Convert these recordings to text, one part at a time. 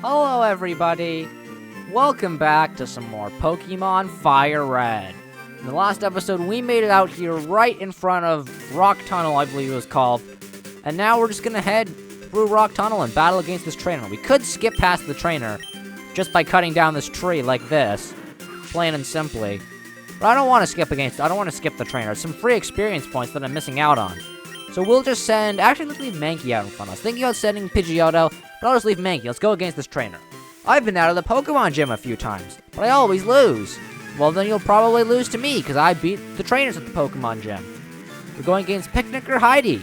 Hello everybody! Welcome back to some more Pokemon Fire Red. In the last episode, we made it out here right in front of Rock Tunnel, I believe it was called. And now we're just gonna head through Rock Tunnel and battle against this trainer. We could skip past the trainer just by cutting down this tree like this, plain and simply. But I don't want to skip the trainer. Some free experience points that I'm missing out on. So we'll just actually let's leave Mankey out in front of us. Thinking about sending Pidgeotto, but I'll just leave Mankey. Let's go against this trainer. I've been out of the Pokemon Gym a few times, but I always lose. Well, then you'll probably lose to me, because I beat the trainers at the Pokemon Gym. We're going against Picnicker Heidi.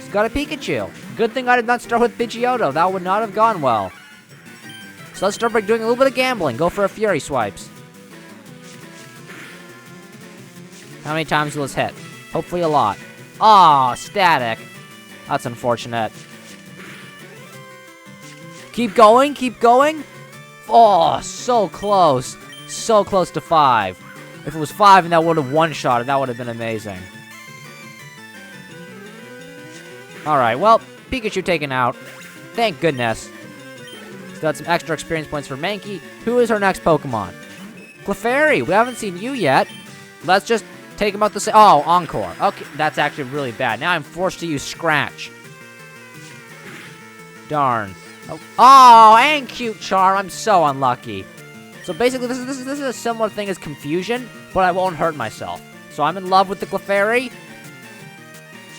She's got a Pikachu. Good thing I did not start with Pidgeotto. That would not have gone well. So let's start by doing a little bit of gambling. Go for a Fury Swipes. How many times will this hit? Hopefully a lot. Aw, static. That's unfortunate. Keep going, keep going. Oh, so close. So close to 5. If it was 5 and that would have one-shotted, that would have been amazing. Alright, well, Pikachu taken out. Thank goodness. So that's some extra experience points for Mankey. Who is our next Pokemon? Clefairy, we haven't seen you yet. Let's just take him out the oh, Encore. Okay, that's actually really bad. Now I'm forced to use Scratch. Darn. Oh, and Cute Charm. I'm so unlucky. So basically, this is a similar thing as Confusion, but I won't hurt myself. So I'm in love with the Clefairy.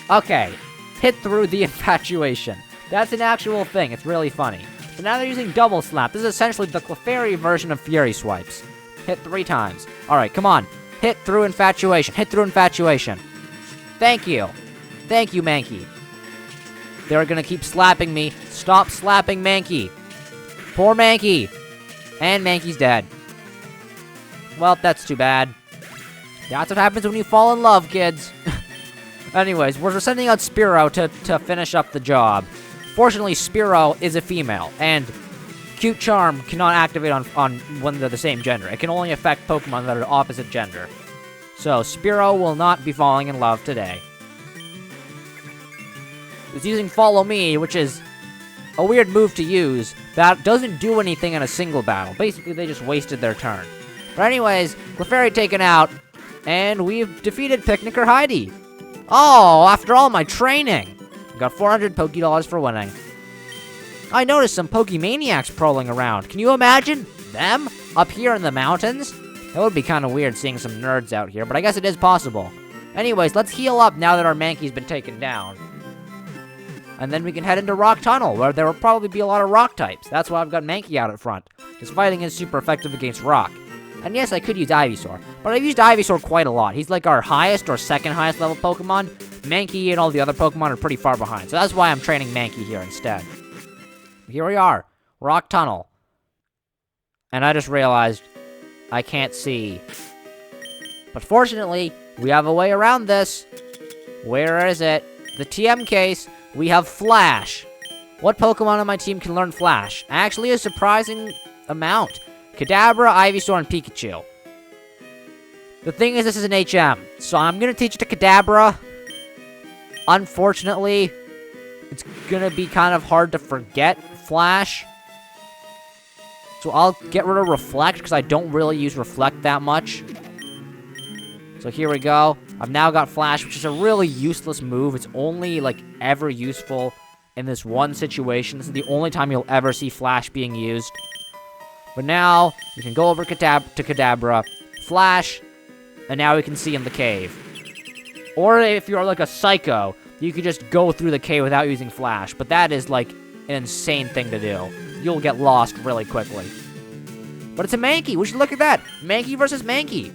Okay. Hit through the Infatuation. That's an actual thing. It's really funny. So now they're using Double Slap. This is essentially the Clefairy version of Fury Swipes. Hit 3 times. Alright, come on. Hit through Infatuation. Hit through Infatuation. Thank you. Thank you, Mankey. They're gonna keep slapping me. Stop slapping Mankey. Poor Mankey. And Mankey's dead. Well, that's too bad. That's what happens when you fall in love, kids. Anyways, we're sending out Spearow to finish up the job. Fortunately, Spearow is a female, and Cute Charm cannot activate on when they're the same gender. It can only affect Pokemon that are opposite gender. So, Spearow will not be falling in love today. It's using Follow Me, which is a weird move to use that doesn't do anything in a single battle. Basically, they just wasted their turn. But anyways, Clefairy taken out, and we've defeated Picnicker Heidi. Oh, after all my training! I got 400 Pokédollars for winning. I noticed some Pokemaniacs prowling around. Can you imagine them up here in the mountains? That would be kind of weird seeing some nerds out here, but I guess it is possible. Anyways, let's heal up now that our Mankey's been taken down. And then we can head into Rock Tunnel, where there will probably be a lot of rock types. That's why I've got Mankey out at front, because fighting is super effective against rock. And yes, I could use Ivysaur, but I've used Ivysaur quite a lot. He's like our highest or second highest level Pokemon. Mankey and all the other Pokemon are pretty far behind, so that's why I'm training Mankey here instead. Here we are, Rock Tunnel. And I just realized I can't see. But fortunately, we have a way around this. Where is it? The TM case. We have Flash. What Pokemon on my team can learn Flash? Actually, a surprising amount. Kadabra, Ivysaur, and Pikachu. The thing is, this is an HM, so I'm gonna teach it to Kadabra. Unfortunately, it's gonna be kind of hard to forget Flash. So I'll get rid of Reflect, because I don't really use Reflect that much. So here we go. I've now got Flash, which is a really useless move. It's only, like, ever useful in this one situation. This is the only time you'll ever see Flash being used. But now, you can go over to Kadabra, Flash, and now we can see in the cave. Or if you're, like, a Psycho, you could just go through the cave without using Flash. But that is, like, an insane thing to do. You'll get lost really quickly. But it's a Mankey. We should look at that. Mankey versus Mankey.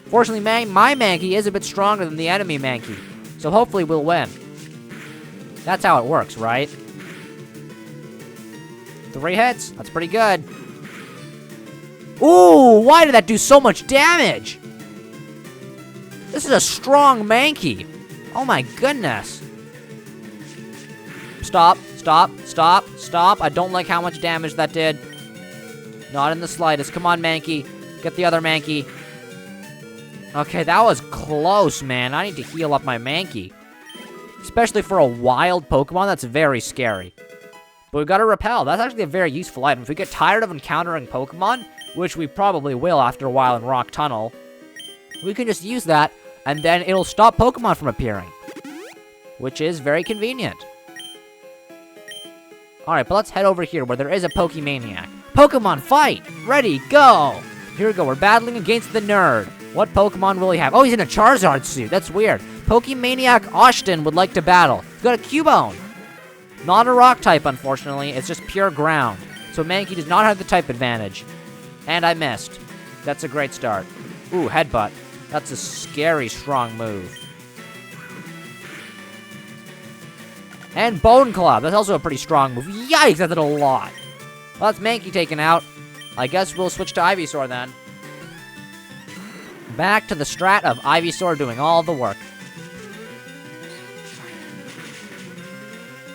Fortunately, my Mankey is a bit stronger than the enemy Mankey. So hopefully we'll win. That's how it works, right? 3 hits. That's pretty good. Ooh, why did that do so much damage? This is a strong Mankey. Oh my goodness. Stop, stop, stop, stop. I don't like how much damage that did. Not in the slightest. Come on, Mankey. Get the other Mankey. Okay, that was close, man. I need to heal up my Mankey. Especially for a wild Pokemon, that's very scary. But we got a Repel. That's actually a very useful item. If we get tired of encountering Pokemon, which we probably will after a while in Rock Tunnel, we can just use that, and then it'll stop Pokemon from appearing. Which is very convenient. Alright, but let's head over here where there is a Pokemaniac. Pokemon fight! Ready, go! Here we go, we're battling against the nerd. What Pokemon will he have? Oh, he's in a Charizard suit. That's weird. Pokemaniac Ashton would like to battle. He's got a Cubone. Not a rock type, unfortunately. It's just pure ground. So Mankey does not have the type advantage. And I missed. That's a great start. Ooh, Headbutt. That's a scary, strong move. And Bone Club. That's also a pretty strong move. Yikes, that did a lot. Well, that's Mankey taken out. I guess we'll switch to Ivysaur then. Back to the strat of Ivysaur doing all the work.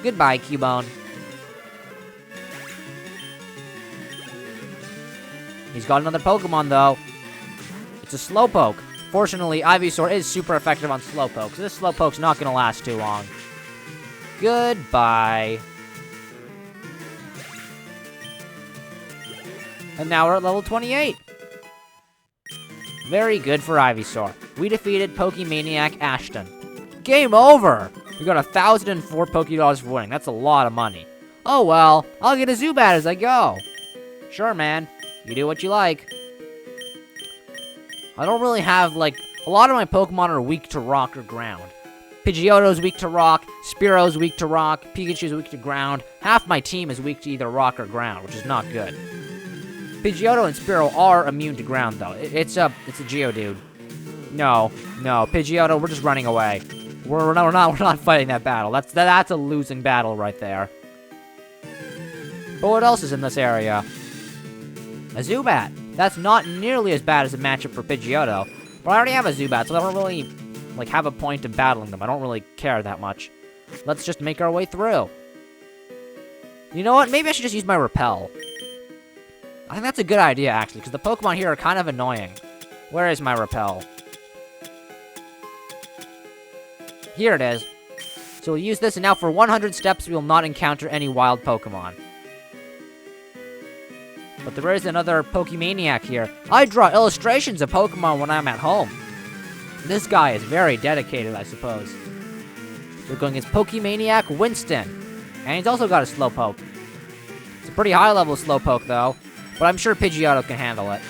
Goodbye, Cubone. He's got another Pokemon, though. It's a Slowpoke. Fortunately, Ivysaur is super effective on Slowpoke, so this Slowpoke's not gonna last too long. Goodbye. And now we're at level 28. Very good for Ivysaur. We defeated Pokemaniac Ashton. Game over! We got 1,004 Pokédollars for winning. That's a lot of money. Oh well, I'll get a Zubat as I go. Sure, man. You do what you like. I don't really have, like... A lot of my Pokemon are weak to rock or ground. Pidgeotto's weak to rock, Spearo's weak to rock, Pikachu's weak to ground. Half my team is weak to either rock or ground, which is not good. Pidgeotto and Spearow are immune to ground, though. It's a Geodude. No, Pidgeotto, we're just running away. We're not fighting that battle. That's a losing battle right there. But what else is in this area? A Zubat. That's not nearly as bad as a matchup for Pidgeotto. But I already have a Zubat, so I don't really, like, have a point in battling them. I don't really care that much. Let's just make our way through. You know what? Maybe I should just use my Repel. I think that's a good idea, actually, because the Pokemon here are kind of annoying. Where is my Repel? Here it is. So we'll use this, and now for 100 steps, we will not encounter any wild Pokemon. But there is another Pokemaniac here. I draw illustrations of Pokemon when I'm at home. This guy is very dedicated, I suppose. We're going against Pokemaniac Winston. And he's also got a Slowpoke. It's a pretty high-level Slowpoke, though. But I'm sure Pidgeotto can handle it.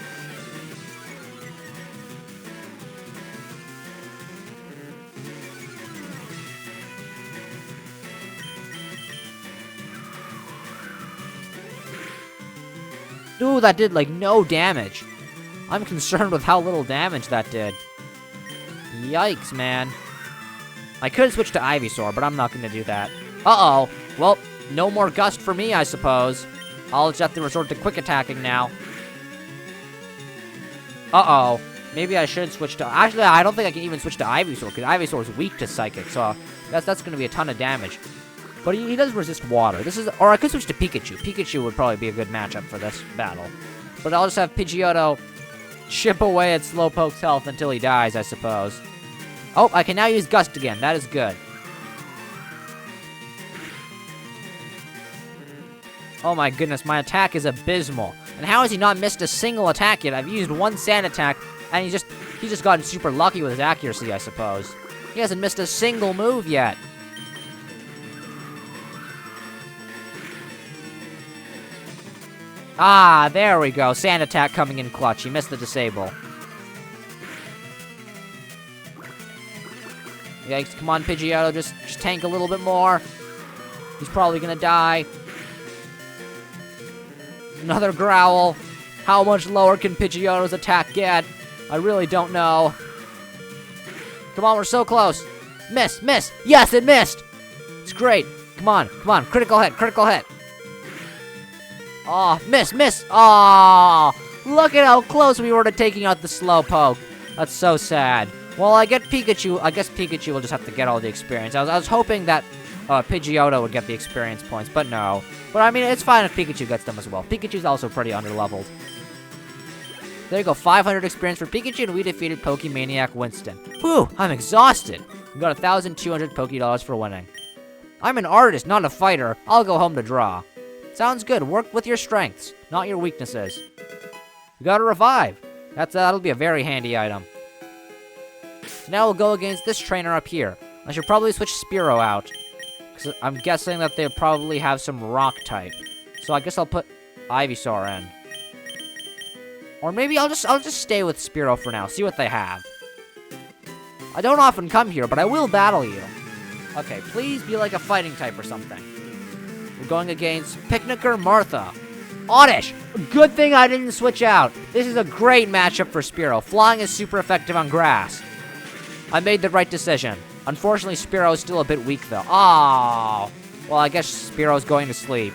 Ooh, that did, like, no damage. I'm concerned with how little damage that did. Yikes, man. I could switch to Ivysaur, but I'm not going to do that. Uh-oh. Well, no more Gust for me, I suppose. I'll just have to resort to quick attacking now. Uh-oh. Maybe I should switch to... Actually, I don't think I can even switch to Ivysaur, because Ivysaur is weak to Psychic, so that's going to be a ton of damage. But he does resist water. Or I could switch to Pikachu. Pikachu would probably be a good matchup for this battle. But I'll just have Pidgeotto chip away at Slowpoke's health until he dies, I suppose. Oh, I can now use Gust again. That is good. Oh my goodness, my attack is abysmal. And how has he not missed a single attack yet? I've used one sand attack, and he's just gotten super lucky with his accuracy, I suppose. He hasn't missed a single move yet. Ah, there we go. Sand attack coming in clutch. He missed the disable. Yikes, come on, Pidgeotto, just tank a little bit more. He's probably gonna die. Another growl. How much lower can Pidgeotto's attack get? I really don't know. Come on, we're so close. Miss, miss. Yes, it missed. It's great. Come on, critical hit, critical hit. Oh, miss, miss. Oh, look at how close we were to taking out the Slowpoke. That's so sad. Well, I get Pikachu. I guess Pikachu will just have to get all the experience. I was hoping that Pidgeotto would get the experience points, but no. But I mean, it's fine if Pikachu gets them as well. Pikachu's also pretty underleveled. There you go, 500 experience for Pikachu, and we defeated Pokemaniac Winston. Whew, I'm exhausted. We got 1,200 Pokédollars for winning. I'm an artist, not a fighter. I'll go home to draw. Sounds good. Work with your strengths, not your weaknesses. You gotta revive. That'll be a very handy item. So now we'll go against this trainer up here. I should probably switch Spearow out, because I'm guessing that they probably have some rock type. So I guess I'll put Ivysaur in. Or maybe I'll just stay with Spearow for now, see what they have. I don't often come here, but I will battle you. Okay, please be like a fighting type or something. We're going against Picnicker Martha. Oddish! Good thing I didn't switch out. This is a great matchup for Spearow. Flying is super effective on grass. I made the right decision. Unfortunately, Spearow is still a bit weak, though. Oh, well, I guess Spearow's going to sleep.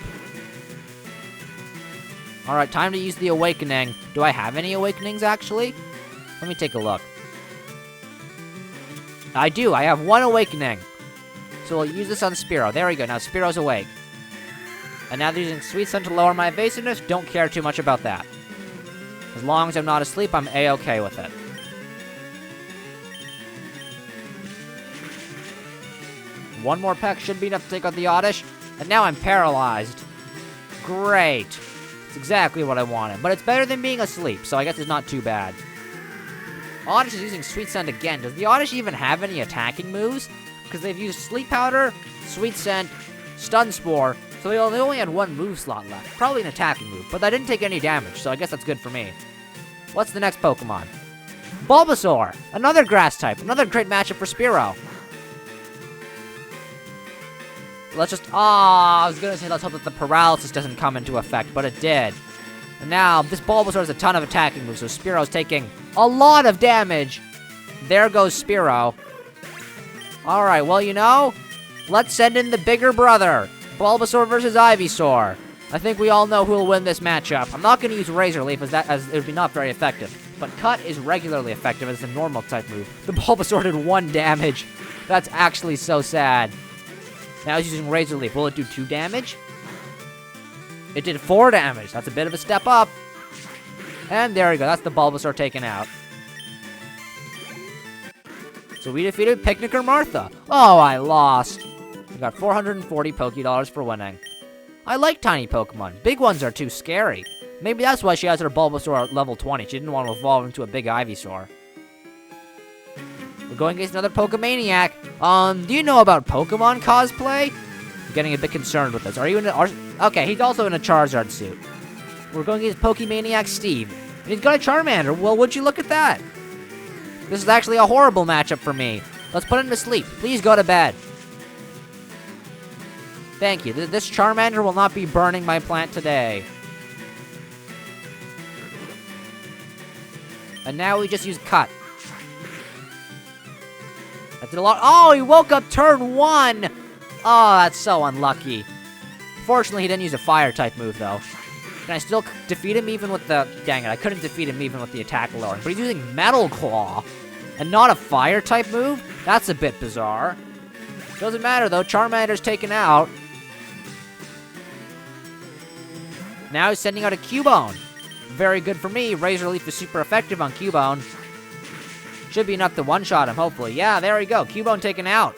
Alright, time to use the Awakening. Do I have any Awakenings, actually? Let me take a look. I do. I have one Awakening. So we'll use this on Spearow. There we go. Now Spearow's awake. And now they're using Sweet Scent to lower my evasiveness. Don't care too much about that. As long as I'm not asleep, I'm A-okay with it. One more peck should be enough to take out the Oddish. And now I'm paralyzed. Great. It's exactly what I wanted. But it's better than being asleep, so I guess it's not too bad. Oddish is using Sweet Scent again. Does the Oddish even have any attacking moves? Because they've used Sleep Powder, Sweet Scent, Stun Spore, so they only had one move slot left. Probably an attacking move, but that didn't take any damage, so I guess that's good for me. What's the next Pokemon? Bulbasaur! Another grass type. Another great matchup for Spearow. Let's just... I was gonna say let's hope that the paralysis doesn't come into effect, but it did. And now, this Bulbasaur has a ton of attacking moves, so Spearow's taking a lot of damage. There goes Spearow. Alright, well, you know, let's send in the bigger brother. Bulbasaur versus Ivysaur. I think we all know who will win this matchup. I'm not going to use Razor Leaf as it would be not very effective. But Cut is regularly effective as a normal type move. The Bulbasaur did 1 damage. That's actually so sad. Now he's using Razor Leaf. Will it do 2 damage? It did 4 damage. That's a bit of a step up. And there we go. That's the Bulbasaur taken out. So we defeated Picnicker Martha. Oh, I lost. We got 440 Pokédollars for winning. I like tiny Pokemon. Big ones are too scary. Maybe that's why she has her Bulbasaur at level 20. She didn't want to evolve into a big Ivysaur. We're going against another Pokemaniac. Do you know about Pokemon cosplay? I'm getting a bit concerned with this. Are you in a... Okay, he's also in a Charizard suit. We're going against Pokemaniac Steve. And he's got a Charmander. Well, would you look at that? This is actually a horrible matchup for me. Let's put him to sleep. Please go to bed. Thank you. This Charmander will not be burning my plant today. And now we just use Cut. That did a lot. Oh, he woke up turn 1. Oh, that's so unlucky. Fortunately, he didn't use a Fire-type move, though. Can I still defeat him even with the... Dang it, I couldn't defeat him even with the attack lowering. But he's using Metal Claw. And not a Fire-type move? That's a bit bizarre. Doesn't matter, though. Charmander's taken out. Now he's sending out a Cubone. Very good for me. Razor Leaf is super effective on Cubone. Should be enough to one-shot him, hopefully. Yeah, there we go. Cubone taken out.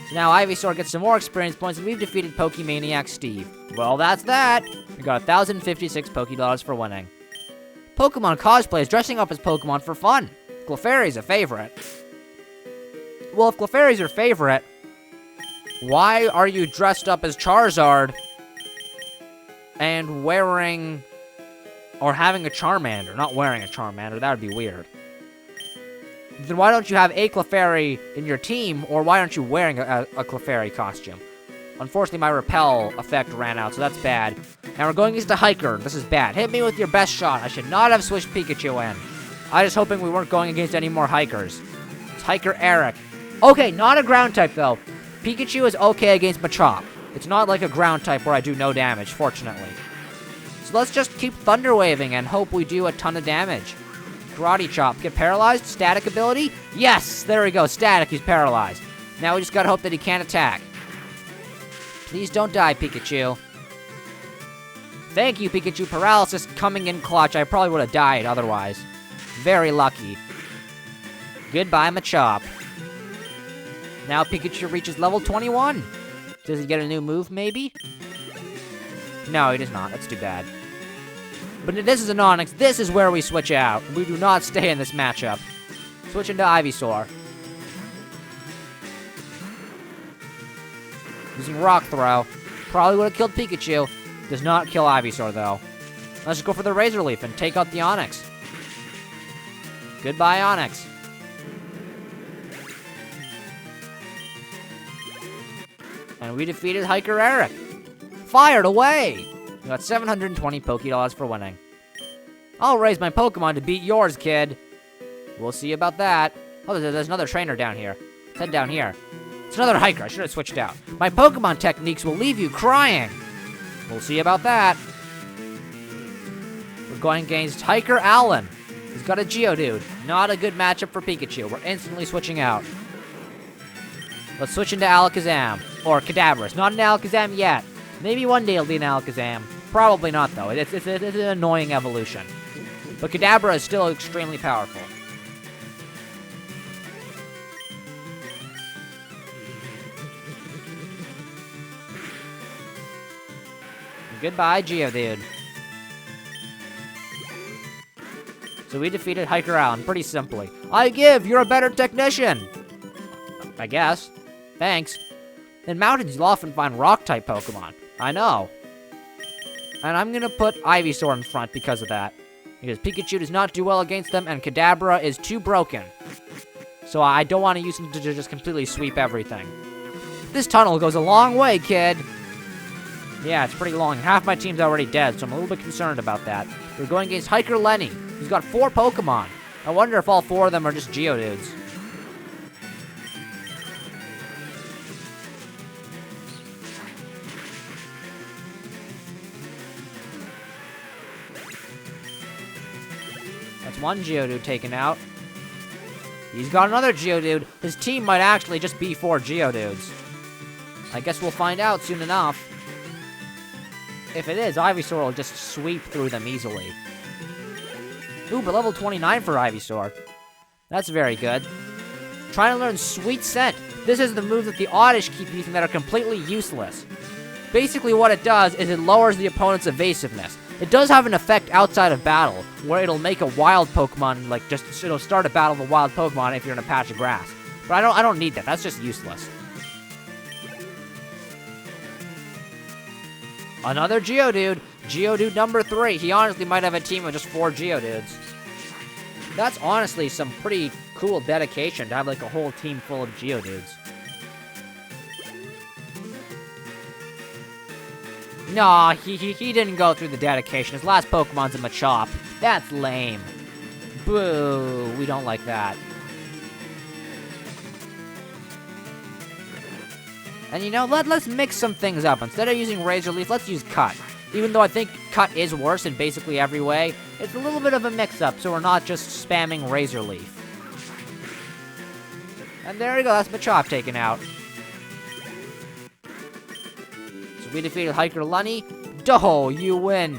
So now Ivysaur gets some more experience points, and we've defeated Pokemaniac Steve. Well, that's that. We got 1,056 Pokédollars for winning. Pokemon cosplay is dressing up as Pokemon for fun. Clefairy's a favorite. Well, if Clefairy's your favorite, why are you dressed up as Charizard and wearing... or having a Charmander? Not wearing a Charmander, that would be weird. Then why don't you have a Clefairy in your team, or why aren't you wearing a Clefairy costume? Unfortunately, my Repel effect ran out, so that's bad. Now we're going against a Hiker. This is bad. Hit me with your best shot. I should not have switched Pikachu in. I was hoping we weren't going against any more Hikers. It's Hiker Eric. Okay, not a ground type, though. Pikachu is okay against Machop. It's not like a ground type where I do no damage, fortunately. So let's just keep Thunder Waving and hope we do a ton of damage. Karate Chop. Get paralyzed? Static ability? Yes! There we go. Static. He's paralyzed. Now we just gotta hope that he can't attack. Please don't die, Pikachu. Thank you, Pikachu. Paralysis coming in clutch. I probably would have died otherwise. Very lucky. Goodbye, Machop. Now Pikachu reaches level 21. Does he get a new move, maybe? No, he does not. That's too bad. But this is an Onyx. This is where we switch out. We do not stay in this matchup. Switch into Ivysaur. Using Rock Throw. Probably would have killed Pikachu. Does not kill Ivysaur, though. Let's just go for the Razor Leaf and take out the Onyx. Goodbye, Onyx. And we defeated Hiker Eric. Fired away! You got 720 Pokédollars for winning. I'll raise my Pokemon to beat yours, kid. We'll see about that. Oh, there's another trainer down here. Let's head down here. It's another Hiker. I should have switched out. My Pokemon techniques will leave you crying. We'll see about that. We're going against Hiker Allen. He's got a Geodude. Not a good matchup for Pikachu. We're instantly switching out. Let's switch into Alakazam. Or Kadabra. It's not an Alakazam yet. Maybe one day it'll be an Alakazam. Probably not, though. It's an annoying evolution. But Kadabra is still extremely powerful. Goodbye, Geodude. So we defeated Hiker Allen pretty simply. I give! You're a better technician! I guess. Thanks. In mountains, you'll often find rock-type Pokemon. I know. And I'm gonna put Ivysaur in front because of that. Because Pikachu does not do well against them, and Kadabra is too broken. So I don't want to use him to just completely sweep everything. This tunnel goes a long way, kid! Yeah, it's pretty long. Half my team's already dead, so I'm a little bit concerned about that. We're going against Hiker Lenny. He's got 4 Pokemon. I wonder if all 4 of them are just Geodudes. That's one Geodude taken out. He's got another Geodude. His team might actually just be 4 Geodudes. I guess we'll find out soon enough. If it is, Ivysaur will just sweep through them easily. Ooh, but level 29 for Ivysaur. That's very good. Trying to learn Sweet Scent. This is the move that the Oddish keep using that are completely useless. Basically what it does is it lowers the opponent's evasiveness. It does have an effect outside of battle, where it'll make a wild Pokemon, like, it'll start a battle with a wild Pokemon if you're in a patch of grass. But I don't need that. That's just useless. Another Geodude. Geodude number 3. He honestly might have a team of just 4 Geodudes. That's honestly some pretty cool dedication to have like a whole team full of Geodudes. Nah, he didn't go through the dedication. His last Pokemon's a Machop. That's lame. Boo. We don't like that. And you know, let's mix some things up. Instead of using Razor Leaf, let's use Cut. Even though I think Cut is worse in basically every way, it's a little bit of a mix-up, so we're not just spamming Razor Leaf. And there we go, that's Machop taken out. So we defeated Hiker Lenny. Doh, you win.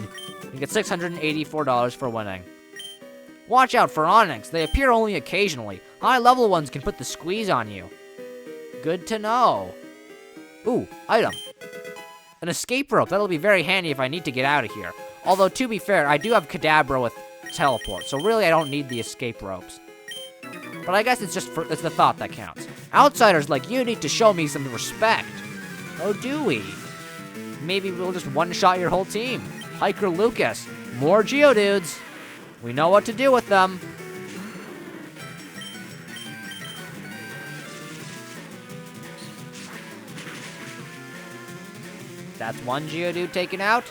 You get $684 for winning. Watch out for Onyx. They appear only occasionally. High-level ones can put the squeeze on you. Good to know. Ooh, item. An escape rope. That'll be very handy if I need to get out of here. Although, to be fair, I do have Kadabra with teleport, so really I don't need the escape ropes. But I guess it's the thought that counts. Outsiders like you need to show me some respect. Oh, do we? Maybe we'll just one-shot your whole team. Hiker Lucas. More Geodudes. We know what to do with them. That's one Geodude taken out.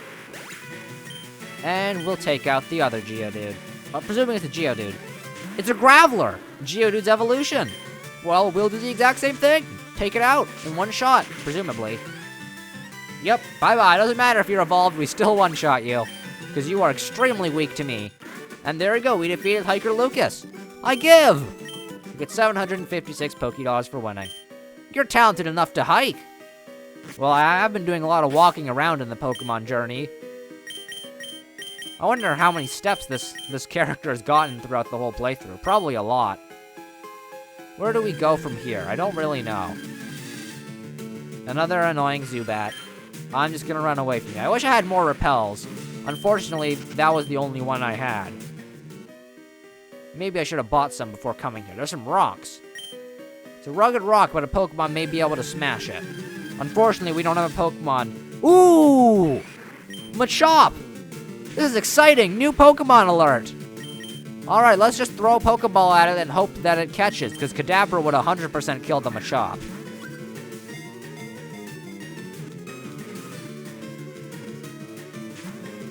And we'll take out the other Geodude. Well, presuming it's a Geodude. It's a Graveler! Geodude's evolution! Well, we'll do the exact same thing. Take it out in one shot, presumably. Yep, bye-bye. Doesn't matter if you're evolved, we still one-shot you. Because you are extremely weak to me. And there we go, we defeated Hiker Lucas. I give! You get 756 Pokédollars for winning. You're talented enough to hike. Well, I've been doing a lot of walking around in the Pokemon journey. I wonder how many steps this character has gotten throughout the whole playthrough. Probably a lot. Where do we go from here? I don't really know. Another annoying Zubat. I'm just gonna run away from you. I wish I had more repels. Unfortunately, that was the only one I had. Maybe I should have bought some before coming here. There's some rocks. It's a rugged rock, but a Pokemon may be able to smash it. Unfortunately, we don't have a Pokemon. Ooh! Machop! This is exciting! New Pokemon alert! Alright, let's just throw a Pokeball at it and hope that it catches, because Kadabra would 100% kill the Machop.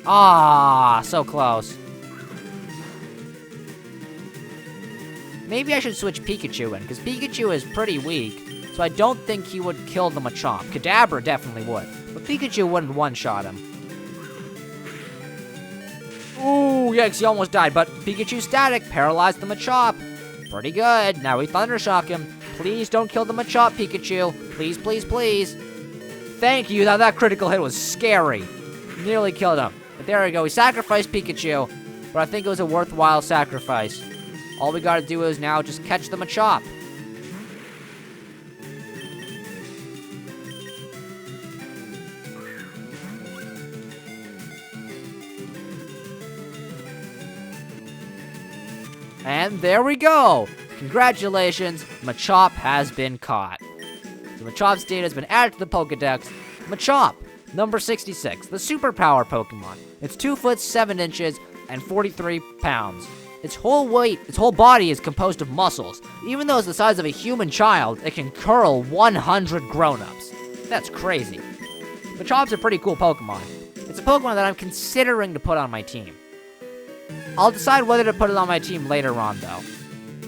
Ah, so close. Maybe I should switch Pikachu in, because Pikachu is pretty weak, so I don't think he would kill the Machop. Kadabra definitely would, but Pikachu wouldn't one-shot him. Ooh, yikes, he almost died, but Pikachu Static paralyzed the Machop. Pretty good. Now we Thunder Shock him. Please don't kill the Machop, Pikachu. Please, please, please. Thank you. Now that critical hit was scary. Nearly killed him. But there we go. We sacrificed Pikachu, but I think it was a worthwhile sacrifice. All we gotta do is now just catch the Machop. And there we go! Congratulations, Machop has been caught. The Machop's data has been added to the Pokedex. Machop, number 66, the superpower Pokemon. It's 2 foot 7 inches and 43 pounds. Its whole body is composed of muscles. Even though it's the size of a human child, it can curl 100 grown-ups. That's crazy. Machop's a pretty cool Pokemon. It's a Pokemon that I'm considering to put on my team. I'll decide whether to put it on my team later on, though.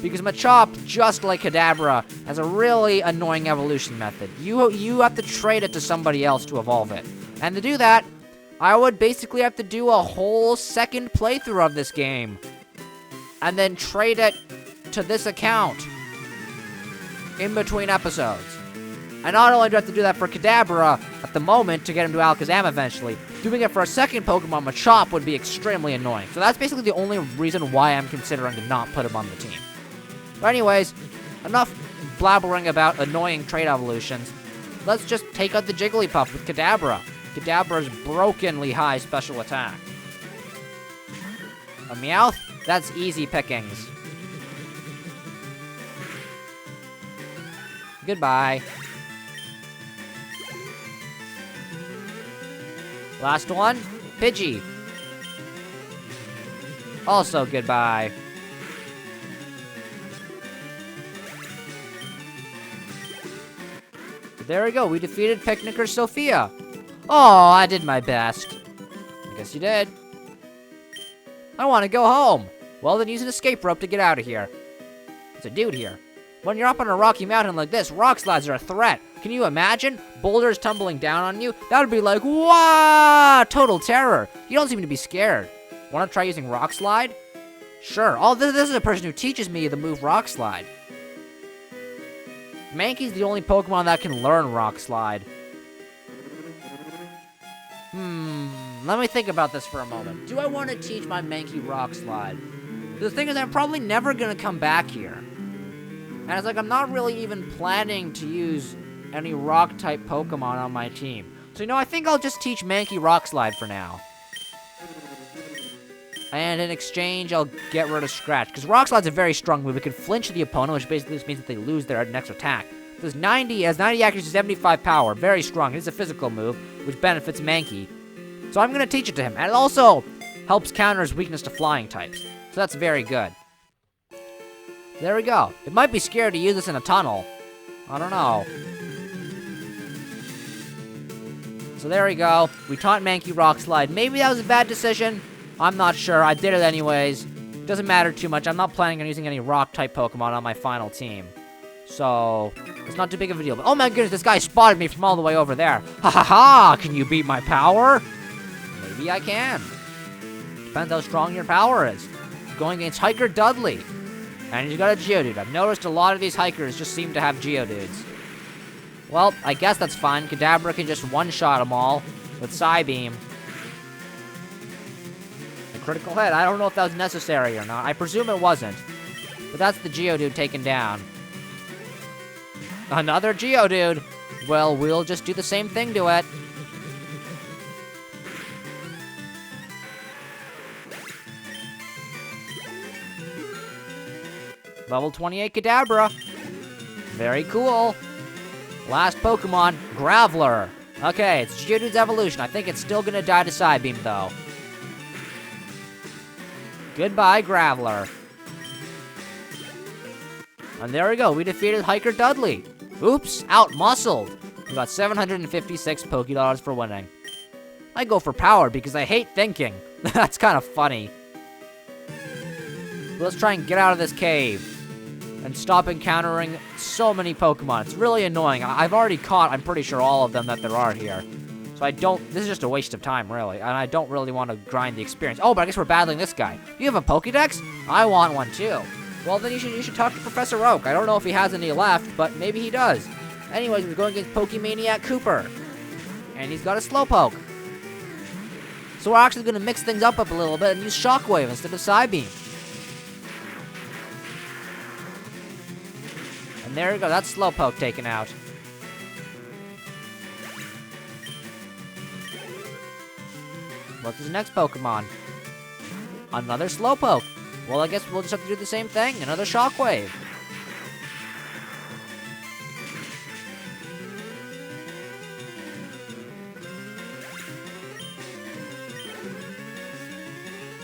Because Machop, just like Kadabra, has a really annoying evolution method. You have to trade it to somebody else to evolve it. And to do that, I would basically have to do a whole second playthrough of this game. And then trade it to this account in between episodes. And not only do I have to do that for Kadabra at the moment to get him to Alakazam eventually, doing it for a second Pokemon, Machop, would be extremely annoying. So that's basically the only reason why I'm considering to not put him on the team. But anyways, enough blabbering about annoying trait evolutions. Let's just take out the Jigglypuff with Kadabra. Kadabra's brokenly high special attack. A Meowth? That's easy pickings. Goodbye. Last one, Pidgey. Also goodbye. There we go, we defeated Picnicker Sophia. Oh, I did my best. I guess you did. I want to go home. Well, then use an escape rope to get out of here. There's a dude here. When you're up on a rocky mountain like this, rock slides are a threat. Can you imagine? Boulders tumbling down on you? That would be like, wow, total terror. You don't seem to be scared. Want to try using Rock Slide? Sure. Oh, this is a person who teaches me the move Rock Slide. Mankey's the only Pokemon that can learn Rock Slide. Let me think about this for a moment. Do I want to teach my Mankey Rock Slide? The thing is, I'm probably never going to come back here. And it's like, I'm not really even planning to use any rock-type Pokemon on my team. So, I think I'll just teach Mankey Rock Slide for now. And in exchange, I'll get rid of Scratch. Because Rock Slide's a very strong move. It can flinch the opponent, which basically just means that they lose their next attack. It has 90 accuracy, 75 power. Very strong. It is a physical move, which benefits Mankey. So I'm going to teach it to him. And it also helps counter his weakness to flying types. So that's very good. There we go. It might be scary to use this in a tunnel. I don't know. So there we go. We taught Mankey Rock Slide. Maybe that was a bad decision. I'm not sure. I did it anyways. It doesn't matter too much. I'm not planning on using any rock-type Pokemon on my final team. So, it's not too big of a deal. But, oh my goodness, this guy spotted me from all the way over there. Ha ha ha! Can you beat my power? Maybe I can. Depends how strong your power is. Going against Hiker Dudley. And he's got a Geodude. I've noticed a lot of these hikers just seem to have Geodudes. Well, I guess that's fine. Kadabra can just one-shot them all with Psybeam. A critical hit. I don't know if that was necessary or not. I presume it wasn't. But that's the Geodude taken down. Another Geodude. well, we'll just do the same thing to it. Level 28 Kadabra. Very cool. Last Pokemon, Graveler. Okay, it's Geodude's evolution. I think it's still gonna die to Psybeam, though. Goodbye, Graveler. And there we go. We defeated Hiker Dudley. Oops, out-muscled. We got 756 Pokédollars for winning. I go for power because I hate thinking. That's kind of funny. Let's try and get out of this cave and stop encountering so many Pokemon. It's really annoying. I've already caught, I'm pretty sure, all of them that there are here. So this is just a waste of time, really. And I don't really want to grind the experience. Oh, but I guess we're battling this guy. You have a Pokédex? I want one, too. Well, then you should talk to Professor Oak. I don't know if he has any left, but maybe he does. Anyways, we're going against Pokemaniac Cooper. And he's got a Slowpoke. So we're actually going to mix things up a little bit and use Shockwave instead of Psybeam. And there we go, that's Slowpoke taken out. What's his next Pokemon? Another Slowpoke. Well, I guess we'll just have to do the same thing, another Shockwave.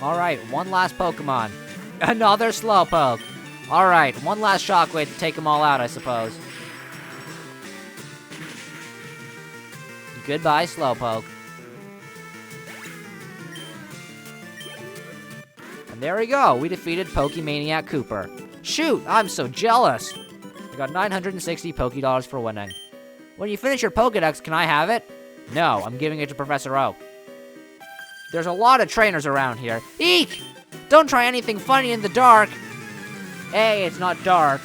Alright, one last Pokemon. Another Slowpoke. Alright, one last Shockwave to take them all out, I suppose. Goodbye, Slowpoke. And there we go, we defeated Pokemaniac Cooper. Shoot, I'm so jealous. I got 960 Pokédollars for winning. When you finish your Pokédex, can I have it? No, I'm giving it to Professor Oak. There's a lot of trainers around here. Eek! Don't try anything funny in the dark. A, it's not dark.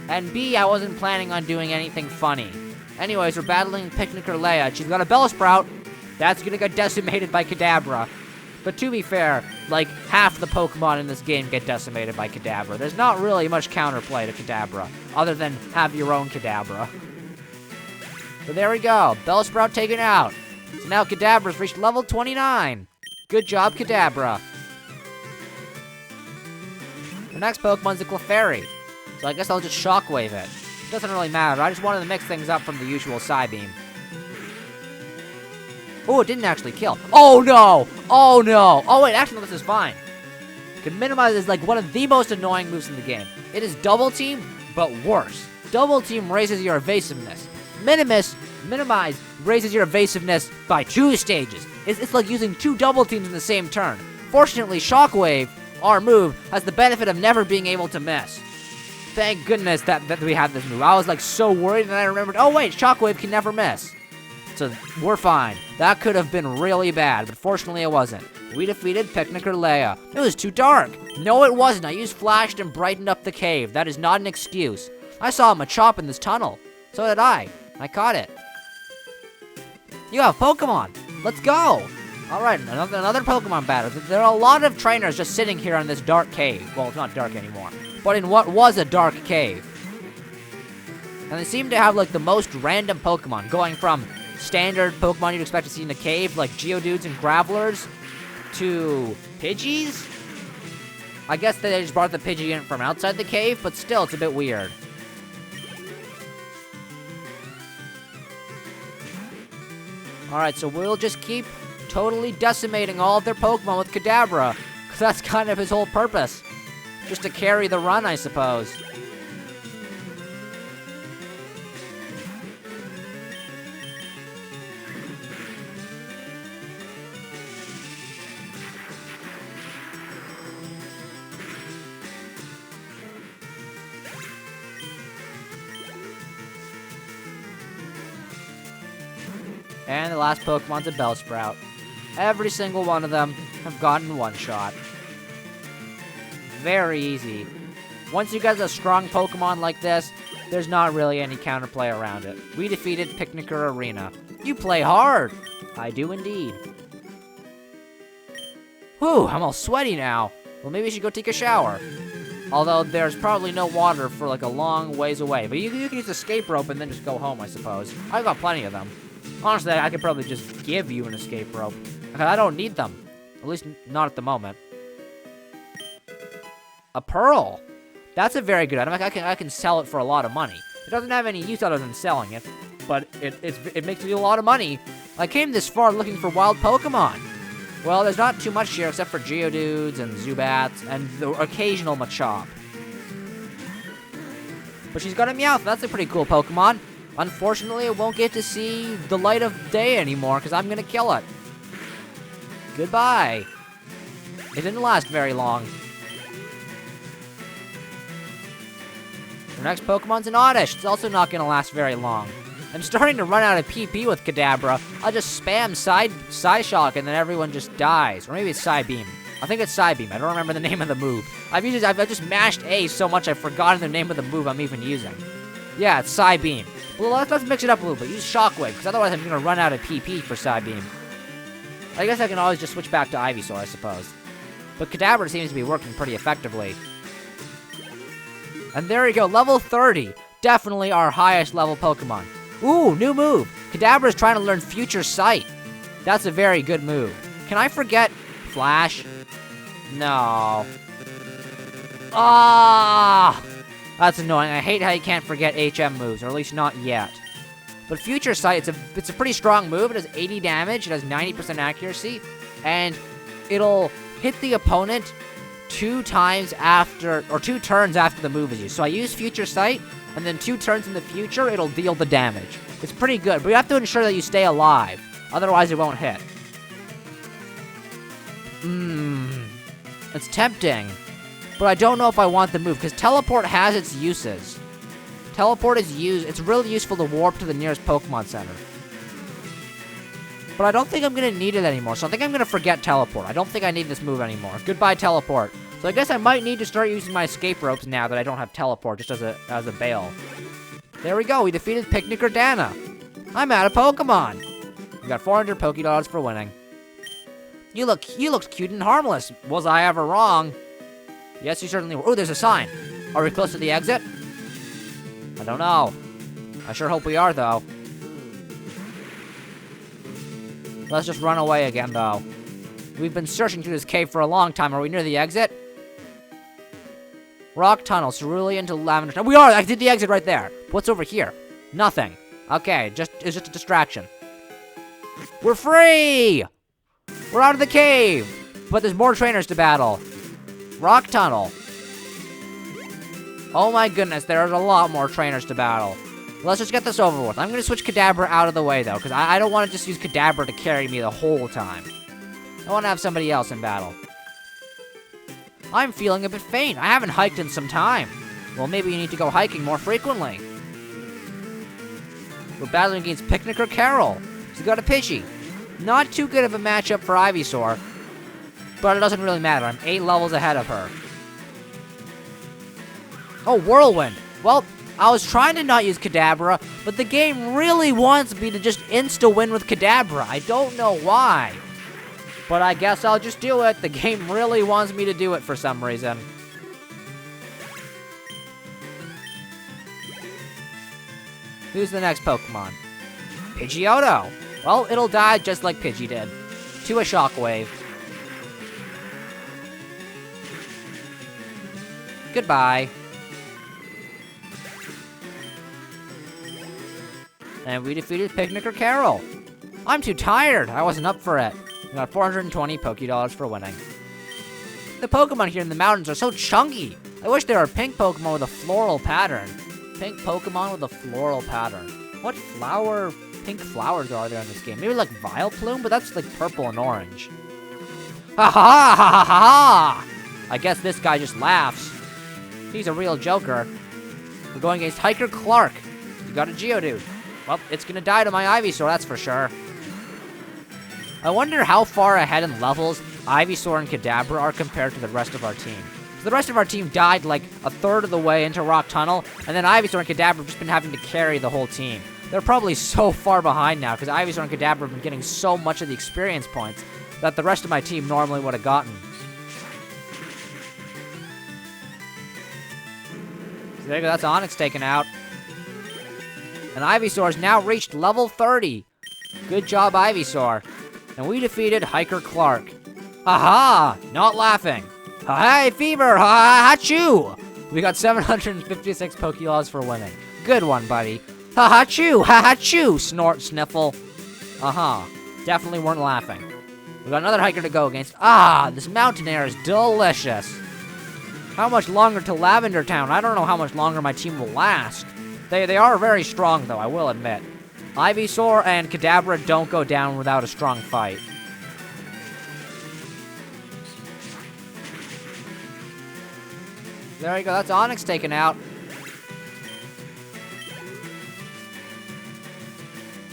And B, I wasn't planning on doing anything funny. Anyways, we're battling Picnicker Leia. She's got a Bellsprout. That's gonna get decimated by Kadabra. But to be fair, like, half the Pokemon in this game get decimated by Kadabra. There's not really much counterplay to Kadabra, other than have your own Kadabra. So there we go, Bellsprout taken out. So now Kadabra's reached level 29. Good job, Kadabra. The next Pokemon's a Clefairy, so I guess I'll just Shockwave it. Doesn't really matter, I just wanted to mix things up from the usual Psybeam. Oh, it didn't actually kill. Oh no! Oh no! Oh wait, actually no, this is fine. Can minimize is like one of the most annoying moves in the game. It is Double Team, but worse. Double Team raises your evasiveness. Minimize raises your evasiveness by 2 stages. It's like using 2 Double Teams in the same turn. Fortunately, Shockwave, our move, has the benefit of never being able to miss. Thank goodness that we had this move. I was like so worried, and I remembered, oh wait, Shockwave can never miss. So we're fine. That could have been really bad, but fortunately it wasn't. We defeated Picnicker Leia. It was too dark. No, it wasn't. I used flashed and brightened up the cave. That is not an excuse. I saw a Machop in this tunnel. So did I. I caught it. You have Pokemon. Let's go. All right, another Pokemon battle. There are a lot of trainers just sitting here in this dark cave. Well, it's not dark anymore, but in what was a dark cave. And they seem to have like the most random Pokemon, going from standard Pokemon you'd expect to see in a cave, like Geodudes and Gravelers, to Pidgeys? I guess they just brought the Pidgey in from outside the cave, but still, it's a bit weird. Alright, so we'll just keep totally decimating all of their Pokemon with Kadabra, because that's kind of his whole purpose. Just to carry the run, I suppose. And the last Pokemon's a Bellsprout. Every single one of them have gotten one shot. Very easy. Once you get a strong Pokemon like this, there's not really any counterplay around it. We defeated Picnicker Arena. You play hard! I do indeed. Whew, I'm all sweaty now. Well, maybe we should go take a shower. Although there's probably no water for like a long ways away. But you can use the escape rope and then just go home, I suppose. I've got plenty of them. Honestly, I could probably just give you an escape rope. Because I don't need them. At least not at the moment. A pearl. That's a very good item. I can sell it for a lot of money. It doesn't have any use other than selling it. But it makes me a lot of money. I came this far looking for wild Pokemon. Well, there's not too much here except for Geodudes and Zubats and the occasional Machop. But she's got a Meowth. That's a pretty cool Pokemon. Unfortunately, it won't get to see the light of day anymore because I'm going to kill it. Goodbye. It didn't last very long. The next Pokemon's an Oddish. It's also not going to last very long. I'm starting to run out of PP with Kadabra. I'll just spam Psyshock and then everyone just dies. Or maybe it's Psybeam. I think it's Psybeam. I don't remember the name of the move. I've just mashed A so much I've forgotten the name of the move I'm even using. Yeah, it's Psybeam. Well, let's mix it up a little bit. Use Shockwave, because otherwise I'm going to run out of PP for Psybeam. I guess I can always just switch back to Ivysaur, I suppose. But Kadabra seems to be working pretty effectively. And there we go, level 30. Definitely our highest level Pokemon. Ooh, new move. Kadabra is trying to learn Future Sight. That's a very good move. Can I forget Flash? No. Ah! That's annoying. I hate how you can't forget HM moves, or at least not yet. But Future Sight, it's a pretty strong move. It has 80 damage, it has 90% accuracy, and it'll hit the opponent 2 turns after the move is used. So I use Future Sight, and then 2 turns in the future, it'll deal the damage. It's pretty good, but you have to ensure that you stay alive. Otherwise, it won't hit. It's tempting. But I don't know if I want the move, because Teleport has its uses. Teleport it's really useful to warp to the nearest Pokemon Center. But I don't think I'm going to need it anymore, so I think I'm going to forget Teleport. I don't think I need this move anymore. Goodbye, Teleport. So I guess I might need to start using my escape ropes now that I don't have Teleport, just as a bail. There we go, we defeated Picnic Dana. I'm out of Pokemon. We got 400 Pokédollars for winning. You looked cute and harmless. Was I ever wrong? Yes, you certainly were. Oh, there's a sign. Are we close to the exit? I don't know. I sure hope we are, though. Let's just run away again, though. We've been searching through this cave for a long time. Are we near the exit? Rock tunnel, cerulean to Lavender Town. We are! I did the exit right there. What's over here? Nothing. Okay, it's just a distraction. We're free! We're out of the cave! But there's more trainers to battle. Rock tunnel. Oh my goodness, there's a lot more trainers to battle. Let's just get this over with. I'm gonna switch Kadabra out of the way, though, because I don't want to just use Kadabra to carry me the whole time. I want to have somebody else in battle. I'm feeling a bit faint. I haven't hiked in some time. Well, maybe you need to go hiking more frequently. We're battling against Picnic or Carol. She's got a Pidgey. Not too good of a matchup for Ivysaur, but it doesn't really matter. I'm 8 levels ahead of her. Oh, Whirlwind. Well, I was trying to not use Kadabra, but the game really wants me to just insta-win with Kadabra. I don't know why. But I guess I'll just do it. The game really wants me to do it for some reason. Who's the next Pokemon? Pidgeotto. Well, it'll die just like Pidgey did. To a Shockwave. Goodbye. And we defeated Picnic or Carol. I'm too tired. I wasn't up for it. We got 420 Pokédollars for winning. The Pokemon here in the mountains are so chunky. I wish there were pink Pokemon with a floral pattern. Pink Pokemon with a floral pattern. What pink flowers are there in this game? Maybe like Vileplume, but that's like purple and orange. Ha ha ha ha ha ha! I guess this guy just laughs. He's a real joker. We're going against Hiker Clark. You got a Geodude. Well, it's gonna die to my Ivysaur, that's for sure. I wonder how far ahead in levels Ivysaur and Kadabra are compared to the rest of our team. So the rest of our team died like a third of the way into Rock Tunnel, and then Ivysaur and Kadabra have just been having to carry the whole team. They're probably so far behind now, because Ivysaur and Kadabra have been getting so much of the experience points that the rest of my team normally would have gotten. There you go, that's Onyx taken out. And Ivysaur's now reached level 30. Good job, Ivysaur. And we defeated Hiker Clark. Aha! Not laughing. Hey, Fever! Ha-ha-ha-choo! We got 756 Pokéballs for winning. Good one, buddy. Ha-ha-choo! Ha-ha-choo! Snort, sniffle. Uh-huh. Definitely weren't laughing. We got another hiker to go against. Ah, this mountain air is delicious. How much longer to Lavender Town? I don't know how much longer my team will last. They are very strong, though, I will admit. Ivysaur and Kadabra don't go down without a strong fight. There you go, that's Onyx taken out.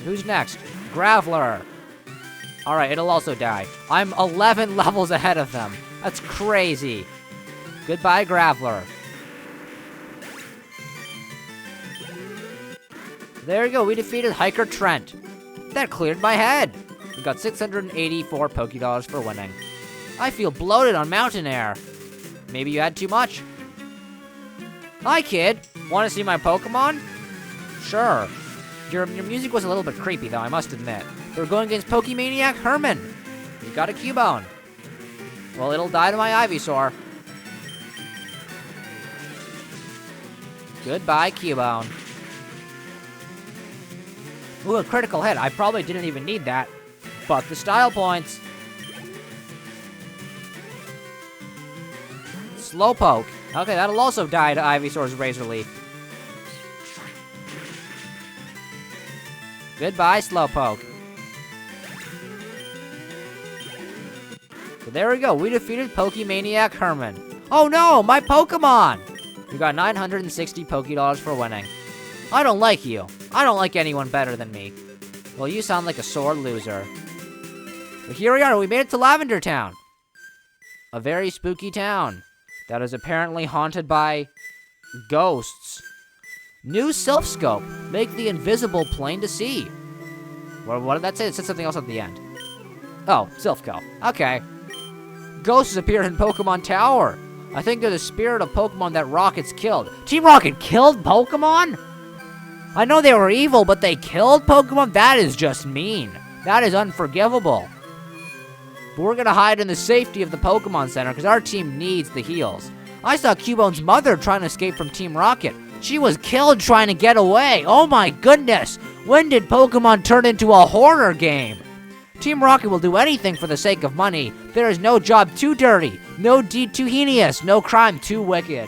Who's next? Graveler. Alright, it'll also die. I'm 11 levels ahead of them. That's crazy. Goodbye, Graveler. There you go, we defeated Hiker Trent. That cleared my head. We got 684 Pokédollars for winning. I feel bloated on mountain air. Maybe you had too much. Hi, kid. Want to see my Pokemon? Sure. Your music was a little bit creepy, though, I must admit. We're going against Pokemaniac Herman. You got a Cubone. Well, it'll die to my Ivysaur. Goodbye, Cubone. Ooh, a critical hit. I probably didn't even need that. But the style points. Slowpoke. Okay, that'll also die to Ivysaur's Razor Leaf. Goodbye, Slowpoke. So there we go. We defeated Pokemaniac Herman. Oh no, my Pokemon! We got 960 Pokédollars for winning. I don't like you. I don't like anyone better than me. Well, you sound like a sore loser. But here we are. We made it to Lavender Town. A very spooky town that is apparently haunted by ghosts. New Silph Scope. Make the invisible plain to see. Well, what did that say? It said something else at the end. Oh, Silph Scope. Okay. Ghosts appear in Pokemon Tower. I think they're the spirit of Pokemon that Rocket's killed. Team Rocket killed Pokemon? I know they were evil, but they killed Pokemon? That is just mean. That is unforgivable. But we're gonna hide in the safety of the Pokemon Center because our team needs the heals. I saw Cubone's mother trying to escape from Team Rocket. She was killed trying to get away. Oh my goodness. When did Pokemon turn into a horror game? Team Rocket will do anything for the sake of money. There is no job too dirty, no deed too heinous, no crime too wicked.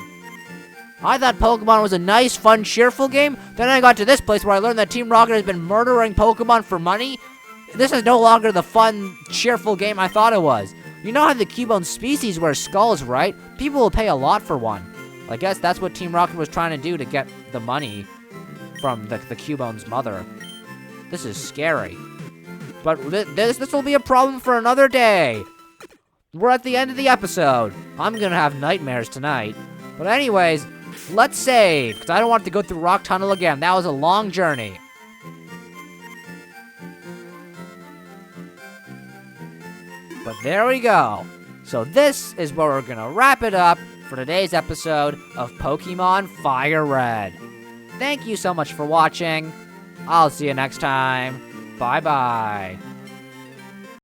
I thought Pokemon was a nice, fun, cheerful game. Then I got to this place where I learned that Team Rocket has been murdering Pokemon for money. This is no longer the fun, cheerful game I thought it was. You know how the Cubone species wears skulls, right? People will pay a lot for one. I guess that's what Team Rocket was trying to do to get the money from the Cubone's mother. This is scary. But this will be a problem for another day. We're at the end of the episode. I'm gonna have nightmares tonight. But anyways, let's save, because I don't want to go through Rock Tunnel again. That was a long journey. But there we go. So this is where we're gonna wrap it up for today's episode of Pokemon Fire Red. Thank you so much for watching. I'll see you next time. Bye-bye.